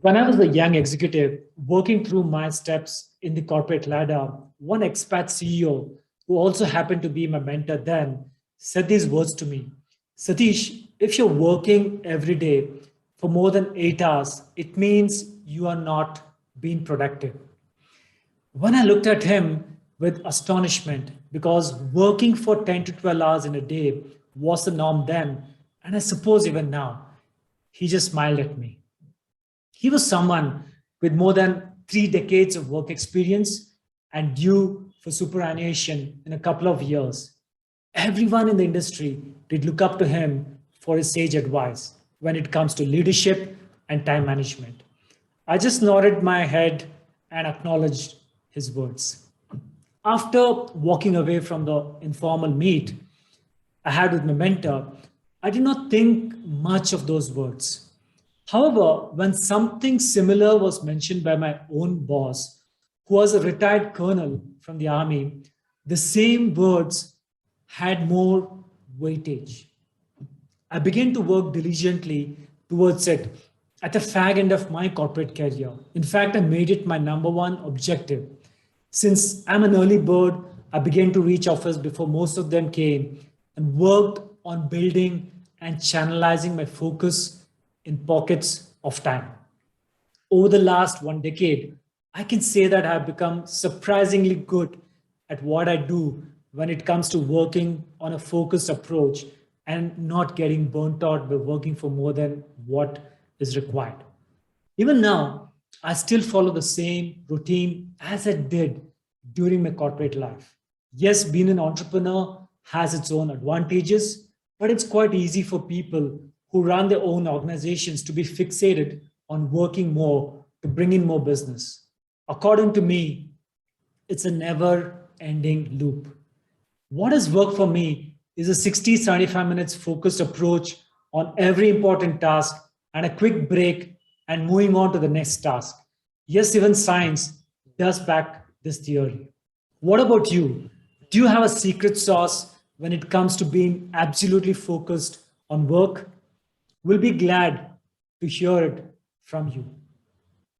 When I was a young executive working through my steps in the corporate ladder, one expat CEO who also happened to be my mentor then said these words to me. Satish, if you're working every day for more than 8 hours, it means you are not being productive. When I looked at him with astonishment, because working for 10 to 12 hours in a day was the norm then, and I suppose even now, he just smiled at me. He was someone with more than 3 decades of work experience and due for superannuation in a couple of years. Everyone in the industry did look up to him for his sage advice when it comes to leadership and time management. I just nodded my head and acknowledged his words. After walking away from the informal meet I had with my mentor, I did not think much of those words. However, when something similar was mentioned by my own boss, who was a retired colonel from the army, the same words had more weightage. I began to work diligently towards it at the fag end of my corporate career. In fact, I made it my number one objective. Since I'm an early bird, I began to reach office before most of them came and worked on building and channelizing my focus in pockets of time. Over the last 1 decade, I can say that I've become surprisingly good at what I do when it comes to working on a focused approach and not getting burnt out by working for more than what is required. Even now, I still follow the same routine as I did during my corporate life. Yes, being an entrepreneur has its own advantages, but it's quite easy for people who run their own organizations to be fixated on working more to bring in more business. According to me, it's a never ending loop. What has worked for me is a 60-75 minutes focused approach on every important task and a quick break and moving on to the next task. Yes, even science does back this theory. What about you? Do you have a secret sauce when it comes to being absolutely focused on work? We'll be glad to hear it from you.